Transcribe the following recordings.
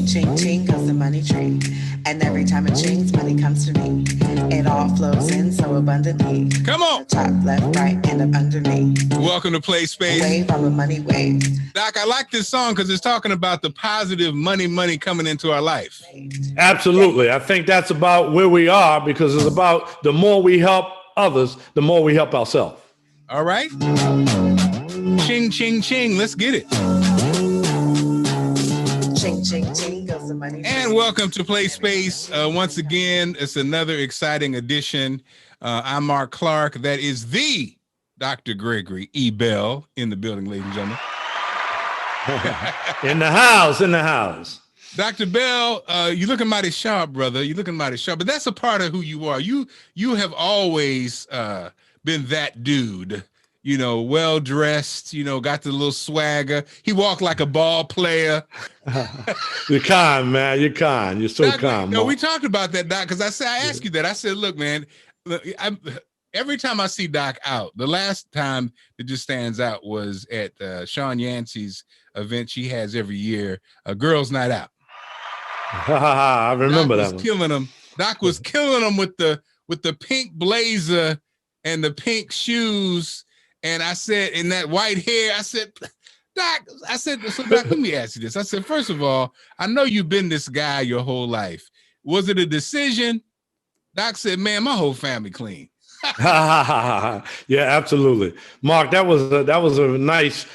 Ching, ching, ching goes the money tree. And every time it chings, money comes to me. It all flows in so abundantly. Come on. Top, left, right, and up underneath. Welcome to Play Space. Wave of a money wave. Doc, I like this song because it's talking about the positive money coming into our life. Absolutely. I think that's about where we are, because it's about the more we help others, the more we help ourselves. All right. Ching, ching, ching. Let's get it. Ching, ching, ching goes the money. And welcome to Play Space. Once again, it's another exciting edition. I'm Marc Clarke. That is the Dr. Gregory E. Bell in the building, ladies and gentlemen. In the house. Dr. Bell, you're looking mighty sharp, brother. You're looking mighty sharp, but that's a part of who you are. You have always been that dude, you know, well-dressed, you know, got the little swagger. He walked like a ball player. You're kind, man. You're kind. You're so Doc, kind. No, we talked about that, Doc, because I asked you that. I said, look, man, every time I see Doc out, the last time that just stands out was at Sean Yancey's event she has every year, a girls' night out. I remember Doc that was one. killing him. Doc was killing him with the pink blazer and the pink shoes. And I said, in that white hair, I said, Doc, so Doc, let me ask you this. I said, first of all, I know you've been this guy your whole life. Was it a decision? Doc said, man, my whole family clean. Yeah, absolutely. Mark, that was a nice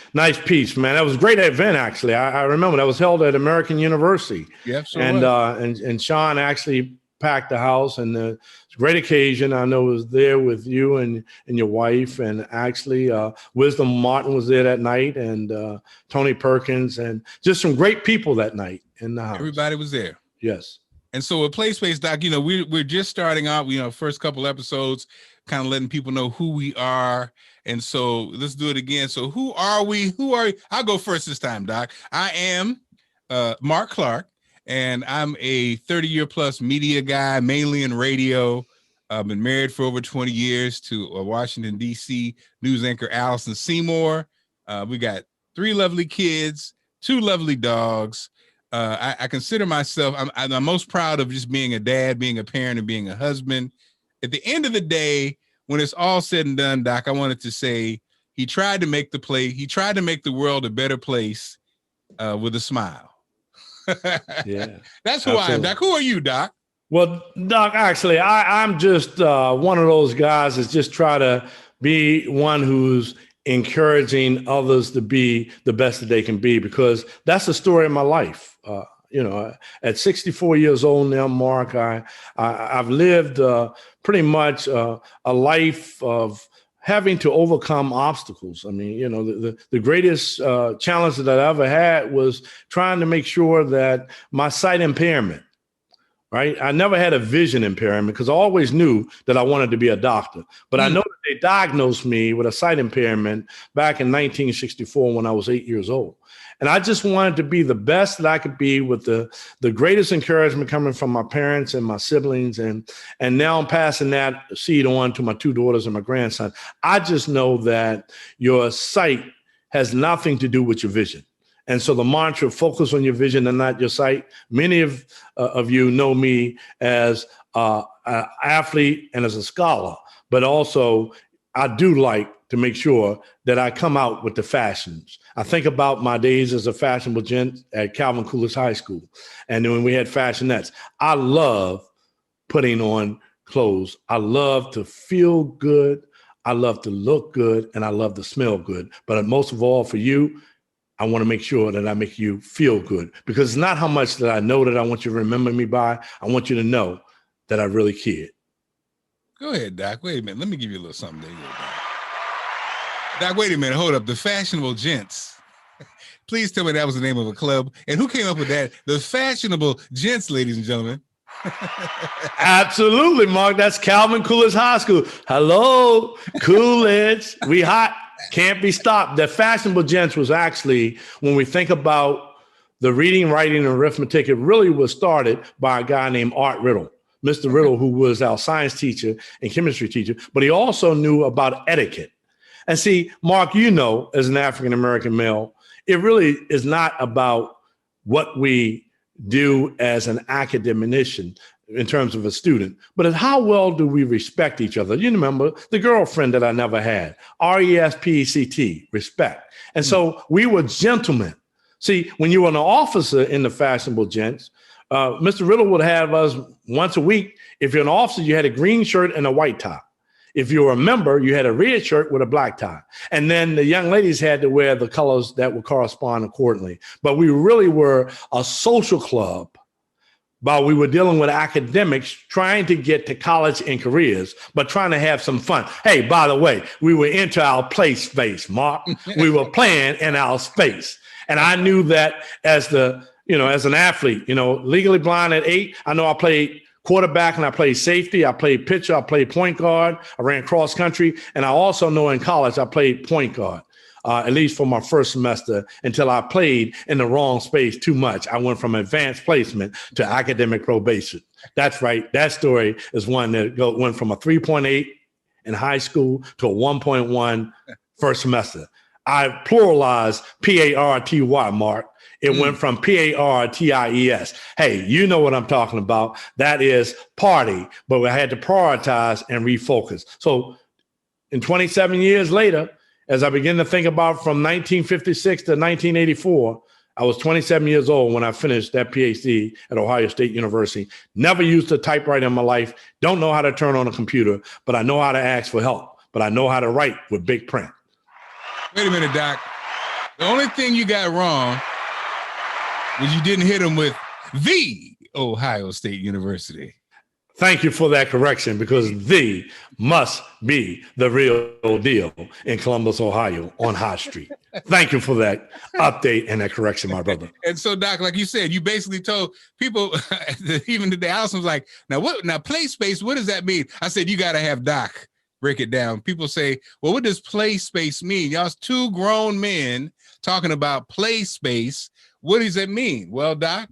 piece, man. That was a great event, actually. I remember that was held at American University. Yeah, sure and Sean actually packed the house, and it's a great occasion. I know it was there with you and your wife, and actually Wisdom Martin was there that night, and Tony Perkins, and just some great people that night in the house. Everybody was there. Yes. And so with Play Space, Doc, you know, we're just starting out, you know, first couple episodes, kind of letting people know who we are. And so let's do it again. So who are we? I'll go first this time, Doc. I am Marc Clarke, and I'm a 30-year plus media guy, mainly in radio. I've been married for over 20 years to a Washington, D.C. news anchor, Allison Seymour. We got 3 lovely kids, 2 lovely dogs. I consider myself, I'm most proud of just being a dad, being a parent, and being a husband. At the end of the day, when it's all said and done, Doc, I wanted to say he tried to make the world a better place with a smile. Yeah. That's who I am, Doc. Who are you, Doc? Well, Doc, actually, I'm just one of those guys that just try to be one who's encouraging others to be the best that they can be, because that's the story of my life. You know, at 64 years old now, Mark, I've lived pretty much a life of having to overcome obstacles. I mean, you know, the greatest challenge that I ever had was trying to make sure that my sight impairment, right? I never had a vision impairment because I always knew that I wanted to be a doctor. But I know that they diagnosed me with a sight impairment back in 1964 when I was 8 years old. And I just wanted to be the best that I could be, with the greatest encouragement coming from my parents and my siblings. And now I'm passing that seed on to my 2 daughters and my grandson. I just know that your sight has nothing to do with your vision. And so the mantra, focus on your vision and not your sight. Many of you know me as an athlete and as a scholar, but also I do like to make sure that I come out with the fashions. I think about my days as a fashionable gent at Calvin Coolidge High School. And then when we had fashionettes, I love putting on clothes. I love to feel good. I love to look good, and I love to smell good. But most of all, for you, I want to make sure that I make you feel good, because it's not how much that I know that I want you to remember me by. I want you to know that I really cared. Go ahead, Doc. Wait a minute. Let me give you a little something there, Doc. Doc, wait a minute. Hold up. The Fashionable Gents. Please tell me that was the name of a club. And who came up with that? The Fashionable Gents, ladies and gentlemen. Absolutely, Mark. That's Calvin Coolidge High School. Hello, Coolidge. We hot. Can't be stopped. The Fashionable Gents was actually, when we think about the reading, writing, and arithmetic, it really was started by a guy named Art Riddle. Mr. Riddle, who was our science teacher and chemistry teacher, but he also knew about etiquette. And see, Mark, you know, as an African-American male, it really is not about what we do as an academician in terms of a student, but it's how well do we respect each other? You remember the girlfriend that I never had, RESPECT, respect. And so we were gentlemen. See, when you were an officer in the fashionable gents, Mr. Riddle would have us once a week. If you're an officer, you had a green shirt and a white tie. If you were a member, you had a red shirt with a black tie. And then the young ladies had to wear the colors that would correspond accordingly. But we really were a social club while we were dealing with academics, trying to get to college and careers, but trying to have some fun. Hey, by the way, we were into our play space, Mark. We were playing in our space. And I knew that as an athlete, legally blind at 8, I know I played quarterback and I played safety. I played pitcher. I played point guard. I ran cross country. And I also know in college, I played point guard. At least for my first semester, until I played in the wrong space too much. I went from advanced placement to academic probation. That's right. That story is one that went from a 3.8 in high school to a 1.1 first semester. I pluralized PARTY, Mark. It went from PARTIES. Hey, you know what I'm talking about. That is party, but I had to prioritize and refocus. So in 27 years later, as I begin to think about from 1956 to 1984, I was 27 years old when I finished that PhD at Ohio State University. Never used a typewriter in my life. Don't know how to turn on a computer, but I know how to ask for help. But I know how to write with big print. Wait a minute, Doc. The only thing you got wrong was you didn't hit him with the Ohio State University. Thank you for that correction, because the must be the real deal in Columbus, Ohio on High Street. Thank you for that update and that correction, my brother. And so, Doc, like you said, you basically told people, even today, Allison was like, now play space, what does that mean? I said, you got to have Doc break it down. People say, well, what does play space mean? Y'all's two grown men talking about play space. What does it mean? Well, Doc.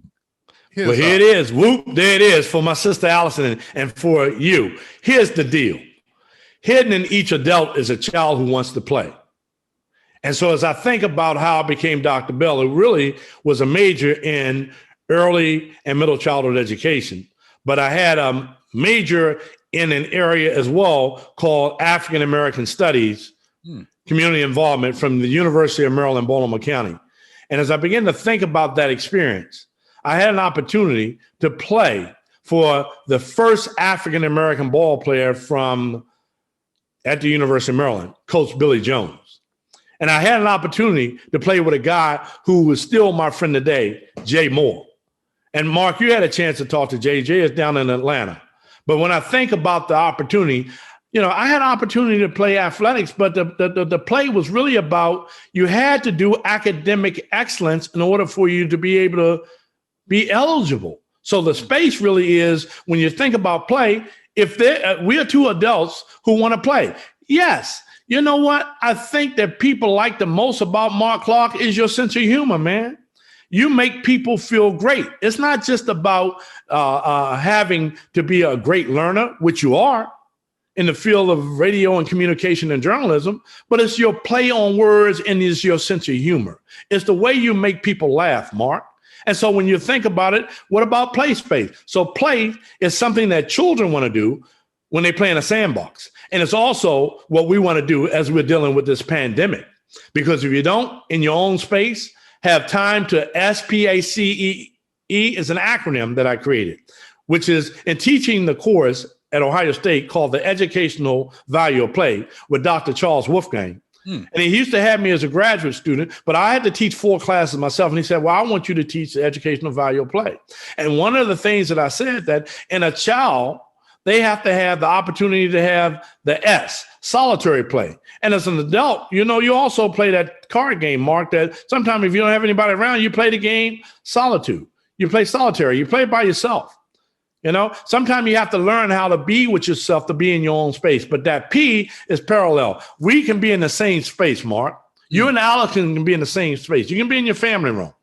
Well, here it is. Whoop, there it is for my sister Allison and for you. Here's the deal. Hidden in each adult is a child who wants to play. And so as I think about how I became Dr. Bell, it really was a major in early and middle childhood education. But I had a major in an area as well called African American Studies, community involvement from the University of Maryland, Baltimore County. And as I began to think about that experience, I had an opportunity to play for the first African-American ball player at the University of Maryland, Coach Billy Jones. And I had an opportunity to play with a guy who was still my friend today, Jay Moore. And Mark, you had a chance to talk to Jay. Jay is down in Atlanta. But when I think about the opportunity, I had an opportunity to play athletics, but the play was really about you had to do academic excellence in order for you to be able to be eligible. So the space really is, when you think about play, if we are two adults who want to play. Yes. You know what? I think that people like the most about Marc Clarke is your sense of humor, man. You make people feel great. It's not just about having to be a great learner, which you are in the field of radio and communication and journalism, but it's your play on words and it's your sense of humor. It's the way you make people laugh, Mark. And so when you think about it, what about play space? So play is something that children want to do when they play in a sandbox. And it's also what we want to do as we're dealing with this pandemic. Because if you don't, in your own space, have time to SPACE is an acronym that I created, which is in teaching the course at Ohio State called the Educational Value of Play with Dr. Charles Wolfgang. And he used to have me as a graduate student, but I had to teach 4 classes myself. And he said, well, I want you to teach the educational value of play. And one of the things that I said that in a child, they have to have the opportunity to have the S, solitary play. And as an adult, you also play that card game, Mark, that sometimes if you don't have anybody around, you play the game solitude. You play solitary. You play by yourself. Sometimes you have to learn how to be with yourself to be in your own space. But that P is parallel. We can be in the same space, Mark. You and Allison can be in the same space. You can be in your family room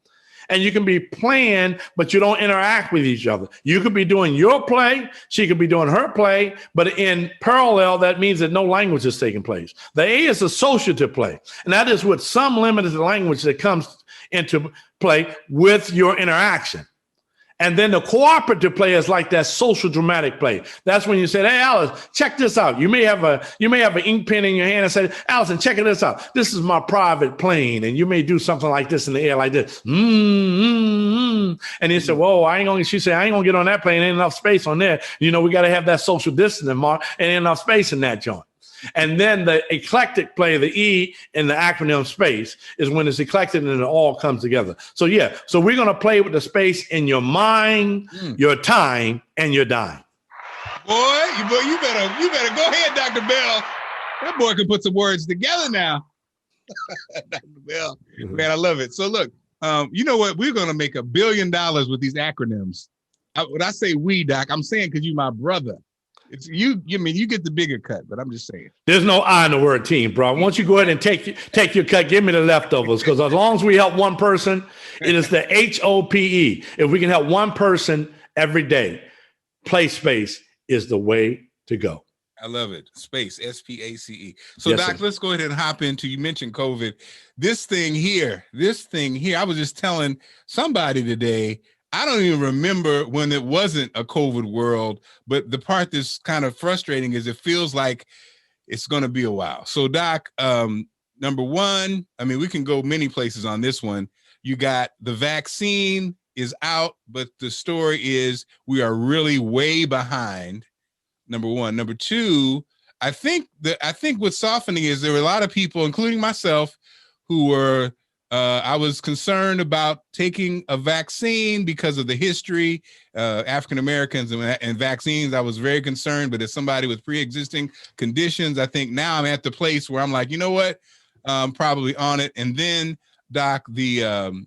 and you can be playing, but you don't interact with each other. You could be doing your play. She could be doing her play. But in parallel, that means that no language is taking place. The A is associative play. And that is with some limited language that comes into play with your interaction. And then the cooperative play is like that social dramatic play. That's when you say, "Hey, Alice, check this out." You may have an ink pen in your hand and say, "Allison, check this out. This is my private plane." And you may do something like this in the air, like this. And you say, "Whoa, she said, I ain't gonna get on that plane. Ain't enough space on there. We got to have that social distancing, Mark. Ain't enough space in that joint." And then the eclectic play, the E in the acronym SPACE, is when it's eclectic and it all comes together. So we're going to play with the space in your mind, your time, and your dime. Boy, you better go ahead, Dr. Bell. That boy can put some words together now. Dr. Bell, man, I love it. So look, you know what? We're going to make $1 billion with these acronyms. When I say we, Doc, I'm saying because you're my brother. It's you. I mean, you get the bigger cut, but I'm just saying. There's no I in the word team, bro. Once you go ahead and take your cut, give me the leftovers. Because as long as we help one person, it is the HOPE. If we can help one person every day, play space is the way to go. I love it. Space, SPACE. So, Yes, Doc, sir. let's go ahead and hop into, you mentioned COVID. This thing here, I was just telling somebody today, I don't even remember when it wasn't a COVID world, but the part that's kind of frustrating is it feels like it's going to be a while. So, Doc, number one, I mean, we can go many places on this one. You got the vaccine is out, but the story is we are really way behind. Number one. Number two, I think what's softening is there were a lot of people, including myself, who were I was concerned about taking a vaccine because of the history, African Americans and vaccines. I was very concerned, but as somebody with pre-existing conditions, I think now I'm at the place where I'm like, you know what, probably on it. And then, Doc, we'll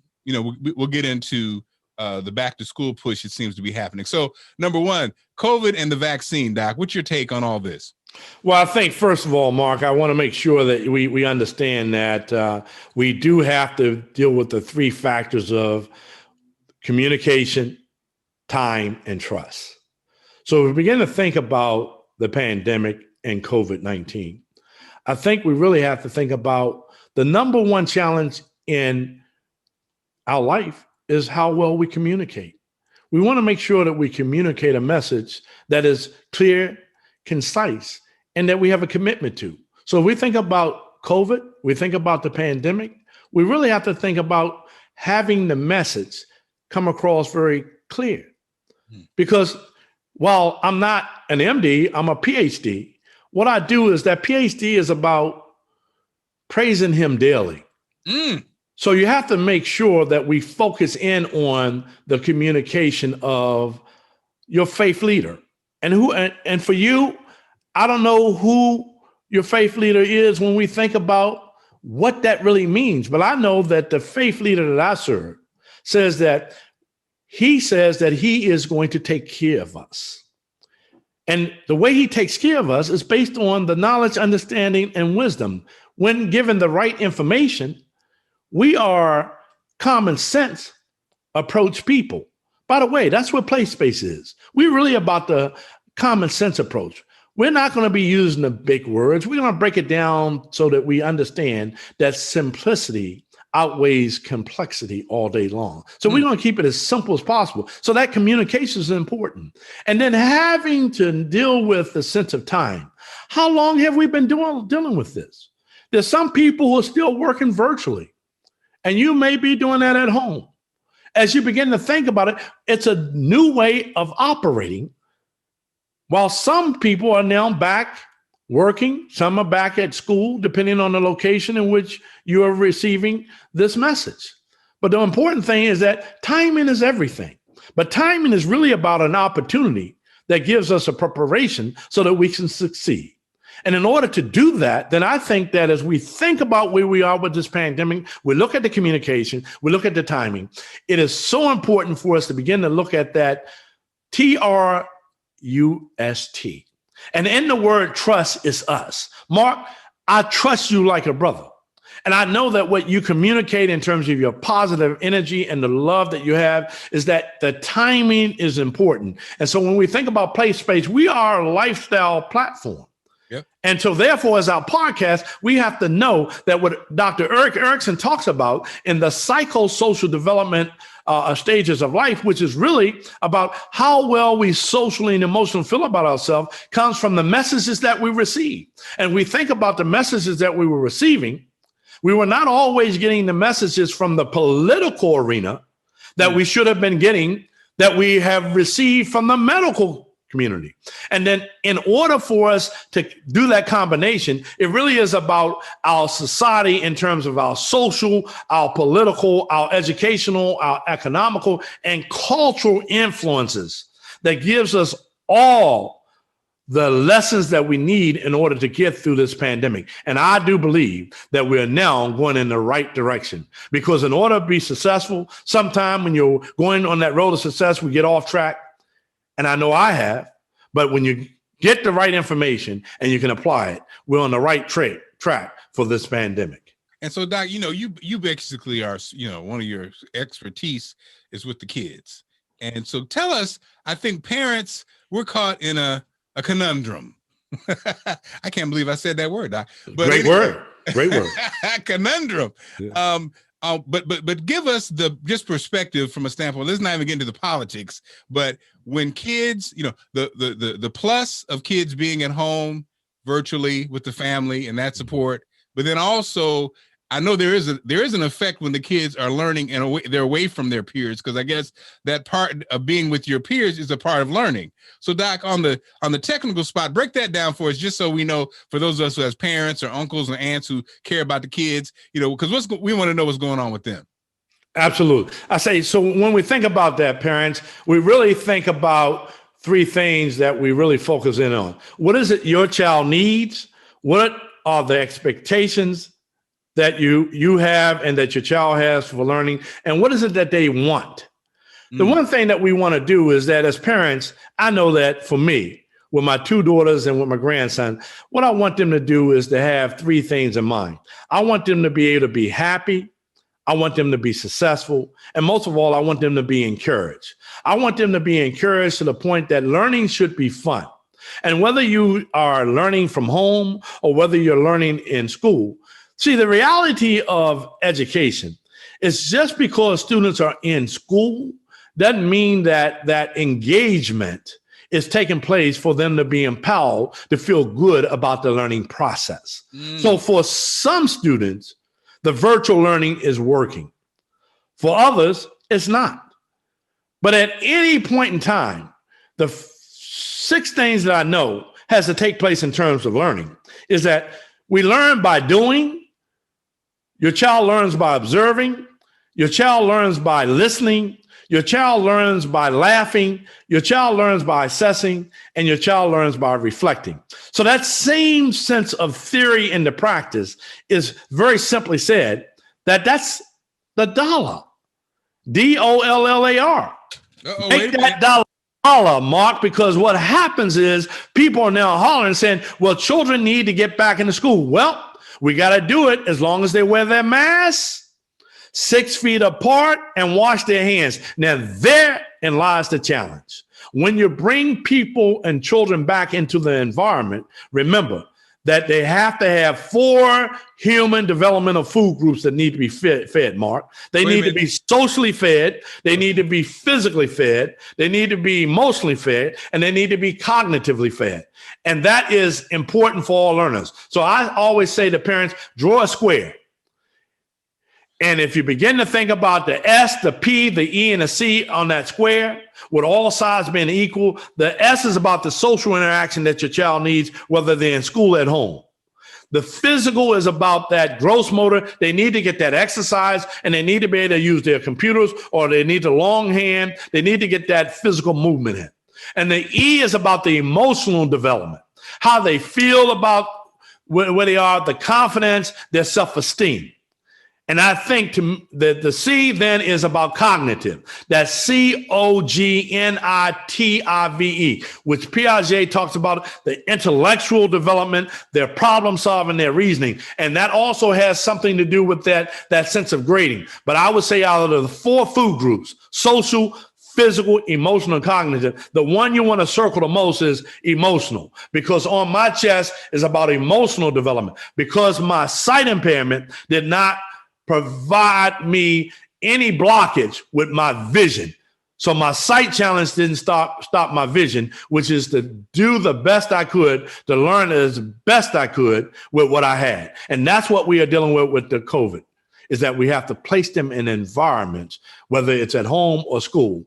get into the back to school push. It seems to be happening. So, number one, COVID and the vaccine, Doc. What's your take on all this? Well, I think, first of all, Mark, I want to make sure that we understand that we do have to deal with the three factors of communication, time, and trust. So if we begin to think about the pandemic and COVID-19, I think we really have to think about the number one challenge in our life is how well we communicate. We want to make sure that we communicate a message that is clear, concise, and that we have a commitment to. So if we think about COVID, we think about the pandemic, we really have to think about having the message come across very clear. Because while I'm not an MD, I'm a PhD. What I do is that PhD is about praising him daily. So you have to make sure that we focus in on the communication of your faith leader. And for you, I don't know who your faith leader is when we think about what that really means, but I know that the faith leader that I serve says that he is going to take care of us. And the way he takes care of us is based on the knowledge, understanding, and wisdom. When given the right information, we are common sense approach people. By the way, that's what play space is. We're really about the common sense approach. We're not going to be using the big words. We're going to break it down so that we understand that simplicity outweighs complexity all day long. So we're going to keep it as simple as possible. So that communication is important. And then having to deal with the sense of time. How long have we been dealing with this? There's some people who are still working virtually, and you may be doing that at home. As you begin to think about it, it's a new way of operating. While some people are now back working, some are back at school, depending on the location in which you are receiving this message. But the important thing is that timing is everything. But timing is really about an opportunity that gives us a preparation so that we can succeed. And in order to do that, then I think that as we think about where we are with this pandemic, we look at the communication, we look at the timing. It is so important for us to begin to look at that TRUST. And in the word trust is us. Mark, I trust you like a brother. And I know that what you communicate in terms of your positive energy and the love that you have is that the timing is important. And so when we think about play space, we are a lifestyle platform. Yep. And so therefore, as our podcast, we have to know that what Dr. Erik Erikson talks about in the psychosocial development stages of life, which is really about how well we socially and emotionally feel about ourselves, comes from the messages that we receive. And we think about the messages that we were receiving. We were not always getting the messages from the political arena that we should have been getting, that we have received from the medical community. And then in order for us to do that combination, it really is about our society in terms of our social, our political, our educational, our economical, and cultural influences that gives us all the lessons that we need in order to get through this pandemic. And I do believe that we're now going in the right direction, because in order to be successful, sometime when you're going on that road of success, we get off track. And I know I have, but when you get the right information and you can apply it, we're on the right track for this pandemic. And so, Doc, you basically are, one of your expertise is with the kids. And so tell us, I think parents, we're caught in a conundrum. I can't believe I said that word, Doc. But Great word. Conundrum. Yeah. But give us the just perspective from a standpoint. Let's not even get into the politics. But when kids, the plus of kids being at home virtually with the family and that support, but then also I know there is an effect when the kids are learning and they're away from their peers, because I guess that part of being with your peers is a part of learning. So, Doc, on the technical spot, break that down for us, just so we know, for those of us who has parents or uncles or aunts who care about the kids, because we want to know what's going on with them. Absolutely. I say, so when we think about that, parents, we really think about three things that we really focus in on. What is it your child needs? What are the expectations that you have and that your child has for learning? And what is it that they want? The one thing that we want to do is that as parents, I know that for me, with my two daughters and with my grandson, what I want them to do is to have three things in mind. I want them to be able to be happy. I want them to be successful. And most of all, I want them to be encouraged. I want them to be encouraged to the point that learning should be fun. And whether you are learning from home or whether you're learning in school, see, the reality of education is just because students are in school doesn't mean that that engagement is taking place for them to be empowered to feel good about the learning process. So for some students, the virtual learning is working. For others, it's not. But at any point in time, the six things that I know has to take place in terms of learning is that we learn by doing. Your child learns by observing. Your child learns by listening. Your child learns by laughing. Your child learns by assessing. And your child learns by reflecting. So that same sense of theory into practice is very simply said that's the dollar. DOLLAR. Make that dollar, Mark, because what happens is people are now hollering saying, well, children need to get back into school. Well, we got to do it as long as they wear their masks, 6 feet apart, and wash their hands. Now, therein lies the challenge. When you bring people and children back into the environment, remember that they have to have 4 human developmental food groups that need to be fed, Mark. They need to be socially fed. They need to be physically fed. They need to be emotionally fed. And they need to be cognitively fed. And that is important for all learners. So I always say to parents, draw a square. And if you begin to think about the S, the P, the E, and the C on that square, with all sides being equal, the S is about the social interaction that your child needs, whether they're in school or at home. The physical is about that gross motor. They need to get that exercise, and they need to be able to use their computers, or they need the long hand. They need to get that physical movement in. And the E is about the emotional development, how they feel about where they are, the confidence, their self-esteem. And I think the C then is about cognitive. That's COGNITIVE, which Piaget talks about the intellectual development, their problem solving, their reasoning. And that also has something to do with that sense of grading. But I would say out of the 4 food groups, social, physical, emotional, and cognitive. The one you want to circle the most is emotional, because on my chest is about emotional development, because my sight impairment did not provide me any blockage with my vision. So my sight challenge didn't stop my vision, which is to do the best I could, to learn as best I could with what I had. And that's what we are dealing with the COVID, is that we have to place them in environments, whether it's at home or school,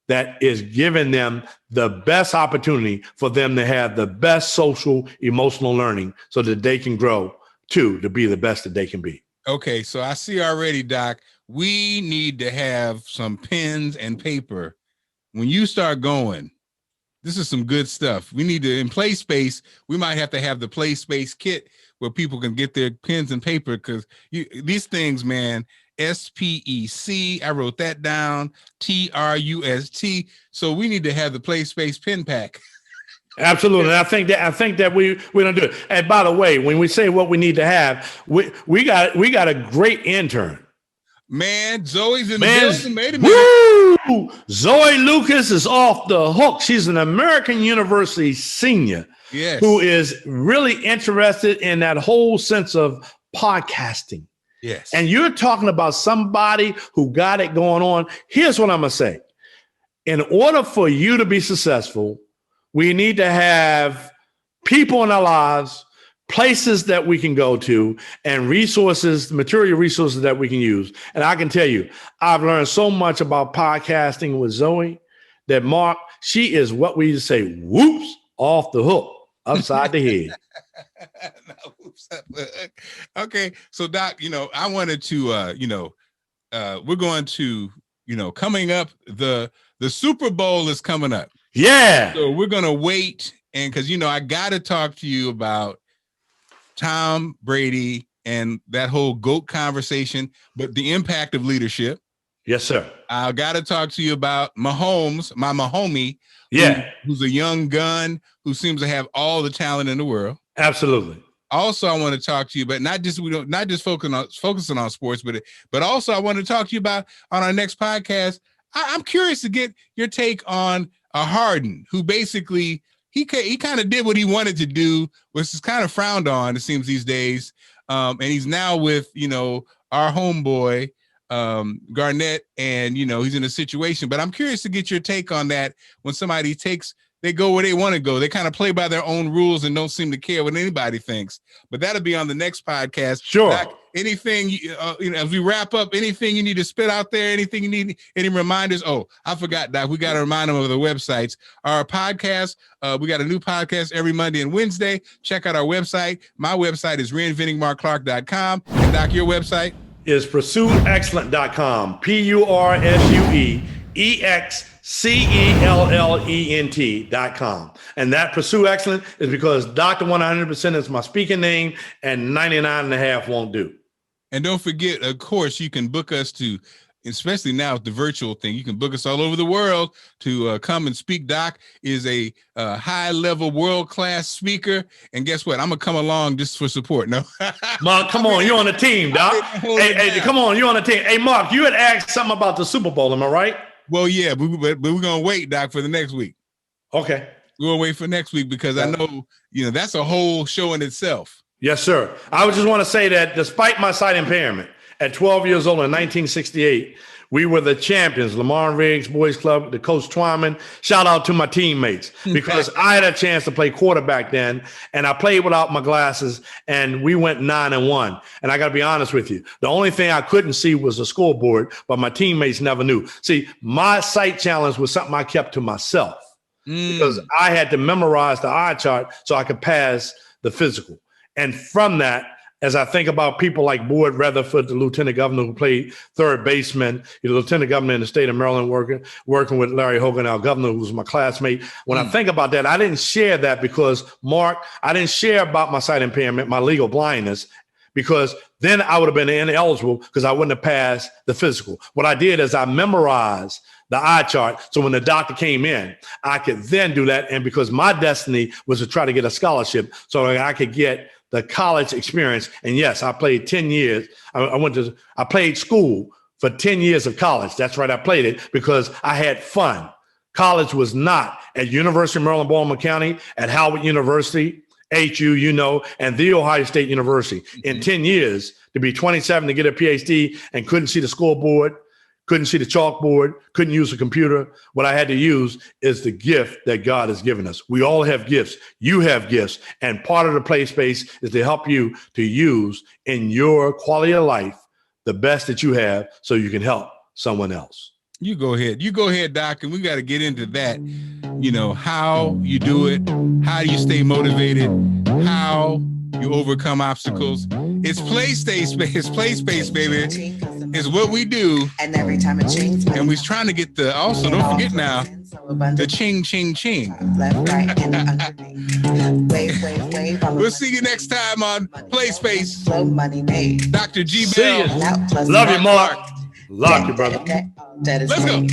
that is giving them the best opportunity for them to have the best social, emotional learning so that they can grow to be the best that they can be. Okay, so I see already, Doc, we need to have some pens and paper. When you start going, this is some good stuff. We need to, in Play Space, we might have to have the Play Space kit where people can get their pens and paper, because these things, man, SPEC, I wrote that down, TRUST. So we need to have the Play Space pen pack. Absolutely. And I think that we don't do it. And by the way, when we say what we need to have, we got a great intern. Man, Zoe's in the building. Wait a minute. Woo! Zoe Lucas is off the hook. She's an American University senior, yes, who is really interested in that whole sense of podcasting. Yes. And you're talking about somebody who got it going on. Here's what I'm going to say. In order for you to be successful, we need to have people in our lives, places that we can go to, and resources, material resources that we can use. And I can tell you, I've learned so much about podcasting with Zoe that, Mark, she is what we say, whoops, off the hook, upside the head. Okay, so Doc, I wanted to, we're going to, coming up, the Super Bowl is coming up. Yeah. So we're going to wait, and because, I got to talk to you about Tom Brady and that whole GOAT conversation, but the impact of leadership. Yes, sir. I got to talk to you about Mahomes, my Mahomie, who's a young gun who seems to have all the talent in the world. Absolutely. Also, I want to talk to you, but not just focusing on sports, but also I want to talk to you about on our next podcast. I'm curious to get your take on a Harden, who basically he kind of did what he wanted to do, which is kind of frowned on, it seems, these days. And he's now with our homeboy Garnett, and he's in a situation. But I'm curious to get your take on that. When somebody they go where they want to go. They kind of play by their own rules and don't seem to care what anybody thinks. But that'll be on the next podcast. Sure. Doc, anything, as we wrap up, anything you need to spit out there, anything you need, any reminders? Oh, I forgot, Doc. We got to remind them of the websites. Our podcast, we got a new podcast every Monday and Wednesday. Check out our website. My website is reinventingmarkclarke.com. And Doc, your website? Is pursueexcellent.com. PURSUEEXCELLENT.com. And that Pursue Excellent is because Dr. 100% is my speaking name, and 99.5 won't do. And don't forget, of course, you can book us to, especially now with the virtual thing, you can book us all over the world to come and speak. Doc is a high-level, world-class speaker. And guess what? I'm going to come along just for support. No. Mark, come on. You're on the team, Doc. Hey, come on. You're on the team. Hey, Mark, you had asked something about the Super Bowl. Am I right? Well, yeah, but we're going to wait, Doc, for the next week. Okay. We're going to wait for next week because I know, that's a whole show in itself. Yes, sir. I would just want to say that despite my sight impairment, at 12 years old in 1968, we were the champions, Lamar Riggs Boys Club, the coach Twyman. Shout out to my teammates, because I had a chance to play quarterback then, and I played without my glasses, and we went 9-1. And I got to be honest with you, the only thing I couldn't see was the scoreboard, but my teammates never knew. See, my sight challenge was something I kept to myself because I had to memorize the eye chart so I could pass the physical. And from that, as I think about people like Boyd Rutherford, the lieutenant governor who played third baseman, the lieutenant governor in the state of Maryland, working with Larry Hogan, our governor, who was my classmate. When I think about that, I didn't share that because, Mark, I didn't share about my sight impairment, my legal blindness, because then I would have been ineligible because I wouldn't have passed the physical. What I did is I memorized the eye chart. So when the doctor came in, I could then do that. And because my destiny was to try to get a scholarship so I could get the college experience. And yes, I played 10 years. I played school for 10 years of college. That's right. I played it because I had fun. College was not at University of Maryland, Baltimore County, at Howard University, HU, and The Ohio State University. In 10 years, to be 27 to get a PhD and couldn't see the scoreboard, couldn't see the chalkboard, couldn't use a computer. What I had to use is the gift that God has given us. We all have gifts. You have gifts. And part of the play space is to help you to use in your quality of life the best that you have so you can help someone else. You go ahead, Doc, and we got to get into that. How you do it, how do you stay motivated, how you overcome obstacles. It's play space, baby. Is what we do. And every time it changes, and we're trying to get don't forget now, the ching, ching, ching. Left, right, and underneath. Wave. We'll see you next time on Play Space. Flow money made. Dr. G. See Bell. you. Love you, Mark. Love you, brother. Let's go.